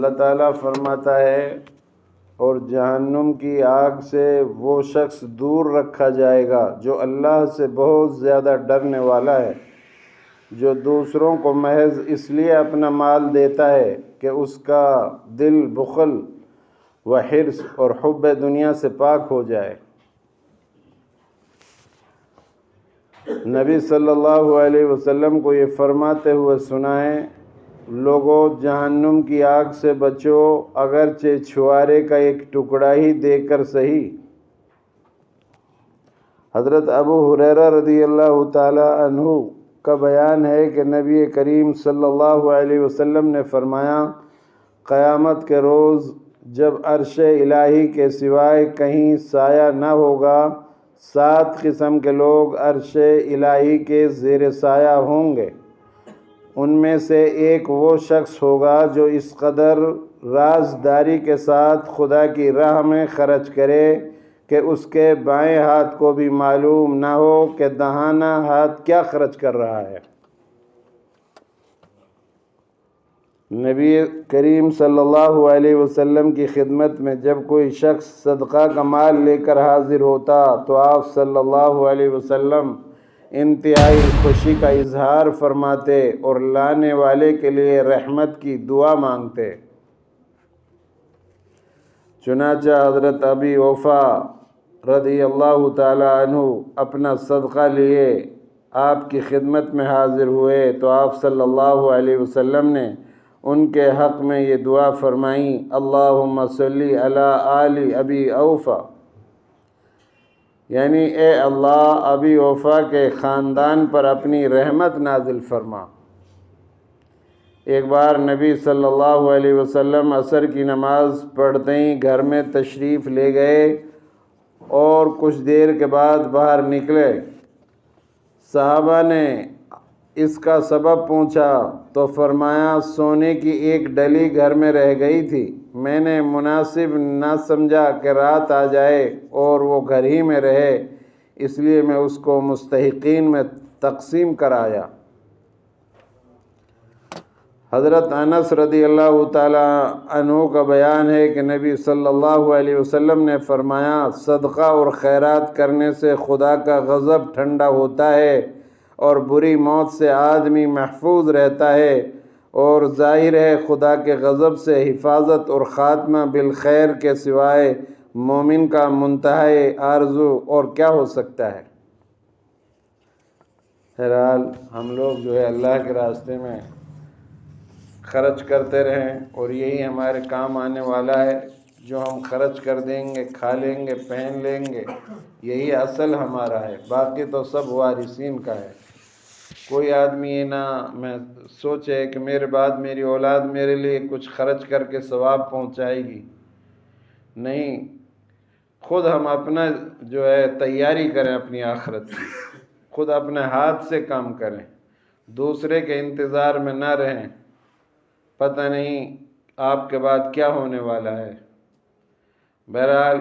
اللہ تعالیٰ فرماتا ہے اور جہنم کی آگ سے وہ شخص دور رکھا جائے گا جو اللہ سے بہت زیادہ ڈرنے والا ہے، جو دوسروں کو محض اس لیے اپنا مال دیتا ہے کہ اس کا دل بخل و حرص اور حب دنیا سے پاک ہو جائے۔ نبی صلی اللہ علیہ وسلم کو یہ فرماتے ہوئے سنائیں، لوگو جہنم کی آگ سے بچو، اگرچہ چھوارے کا ایک ٹکڑا ہی دے کر صحیح۔ حضرت ابو ہریرہ رضی اللہ تعالی عنہ کا بیان ہے کہ نبی کریم صلی اللہ علیہ وسلم نے فرمایا، قیامت کے روز جب عرش الہی کے سوائے کہیں سایہ نہ ہوگا، 7 قسم کے لوگ عرش الہی کے زیر سایہ ہوں گے۔ ان میں سے ایک وہ شخص ہوگا جو اس قدر رازداری کے ساتھ خدا کی راہ میں خرچ کرے کہ اس کے بائیں ہاتھ کو بھی معلوم نہ ہو کہ داہنا ہاتھ کیا خرچ کر رہا ہے۔ نبی کریم صلی اللہ علیہ وسلم کی خدمت میں جب کوئی شخص صدقہ کا مال لے کر حاضر ہوتا تو آپ صلی اللہ علیہ وسلم انتہائی خوشی کا اظہار فرماتے اور لانے والے کے لیے رحمت کی دعا مانگتے۔ چنانچہ حضرت ابی اوفا رضی اللہ تعالی عنہ اپنا صدقہ لیے آپ کی خدمت میں حاضر ہوئے تو آپ صلی اللہ علیہ وسلم نے ان کے حق میں یہ دعا فرمائیں، اللہم صلی علی آل ابی اوفا، یعنی اے اللہ ابی اوفا کے خاندان پر اپنی رحمت نازل فرما۔ ایک بار نبی صلی اللہ علیہ وسلم عصر کی نماز پڑھتے ہی گھر میں تشریف لے گئے اور کچھ دیر کے بعد باہر نکلے۔ صحابہ نے اس کا سبب پوچھا تو فرمایا، سونے کی ایک ڈلی گھر میں رہ گئی تھی، میں نے مناسب نہ سمجھا کہ رات آ جائے اور وہ گھر ہی میں رہے، اس لیے میں اس کو مستحقین میں تقسیم کرایا۔ حضرت انس رضی اللہ تعالی عنہ کا بیان ہے کہ نبی صلی اللہ علیہ وسلم نے فرمایا، صدقہ اور خیرات کرنے سے خدا کا غضب ٹھنڈا ہوتا ہے اور بری موت سے آدمی محفوظ رہتا ہے، اور ظاہر ہے خدا کے غضب سے حفاظت اور خاتمہ بالخیر کے سوائے مومن کا منتہی آرزو اور کیا ہو سکتا ہے۔ بہرحال ہم لوگ جو ہے اللہ کے راستے میں خرچ کرتے رہیں اور یہی ہمارے کام آنے والا ہے۔ جو ہم خرچ کر دیں گے، کھا لیں گے، پہن لیں گے، یہی اصل ہمارا ہے، باقی تو سب وارثین کا ہے۔ کوئی آدمی یہ نہ میں سوچے کہ میرے بعد میری اولاد میرے لیے کچھ خرچ کر کے ثواب پہنچائے گی، نہیں، خود ہم اپنا جو ہے تیاری کریں اپنی آخرت کی، خود اپنے ہاتھ سے کام کریں، دوسرے کے انتظار میں نہ رہیں، پتہ نہیں آپ کے بعد کیا ہونے والا ہے۔ بہرحال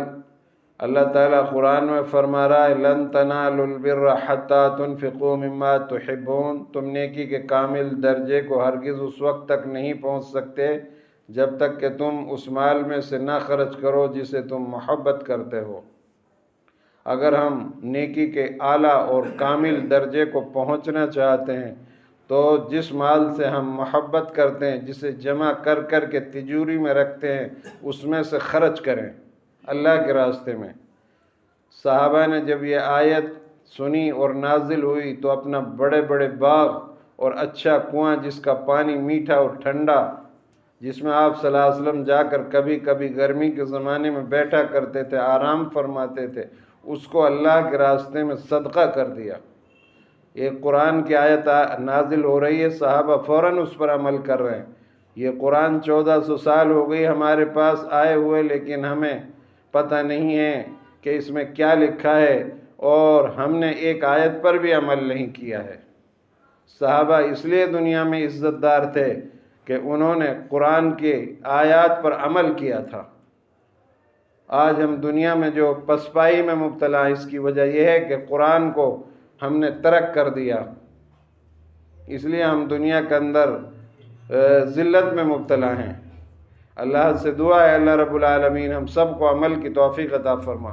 اللہ تعالیٰ قرآن میں فرما رہا ہے، لن تنالوا البر حتی تنفقوا مما تحبون، تم نیکی کے کامل درجے کو ہرگز اس وقت تک نہیں پہنچ سکتے جب تک کہ تم اس مال میں سے نہ خرچ کرو جسے تم محبت کرتے ہو۔ اگر ہم نیکی کے اعلیٰ اور کامل درجے کو پہنچنا چاہتے ہیں تو جس مال سے ہم محبت کرتے ہیں، جسے جمع کر کر کے تجوری میں رکھتے ہیں، اس میں سے خرچ کریں اللہ کے راستے میں۔ صحابہ نے جب یہ آیت سنی اور نازل ہوئی تو اپنا بڑے بڑے باغ اور اچھا کنواں جس کا پانی میٹھا اور ٹھنڈا، جس میں آپ صلی اللہ علیہ وسلم جا کر کبھی کبھی گرمی کے زمانے میں بیٹھا کرتے تھے، آرام فرماتے تھے، اس کو اللہ کے راستے میں صدقہ کر دیا۔ ایک قرآن کی آیت نازل ہو رہی ہے، صحابہ فوراً اس پر عمل کر رہے ہیں۔ یہ قرآن 1400 سال ہو گئی ہمارے پاس آئے ہوئے، لیکن ہمیں پتہ نہیں ہے کہ اس میں کیا لکھا ہے، اور ہم نے ایک آیت پر بھی عمل نہیں کیا ہے۔ صحابہ اس لیے دنیا میں عزت دار تھے کہ انہوں نے قرآن کی آیات پر عمل کیا تھا۔ آج ہم دنیا میں جو پسپائی میں مبتلا ہیں، اس کی وجہ یہ ہے کہ قرآن کو ہم نے ترک کر دیا، اس لیے ہم دنیا کے اندر ذلت میں مبتلا ہیں۔ اللہ سے دعا ہے اللہ رب العالمین ہم سب کو عمل کی توفیق عطا فرما۔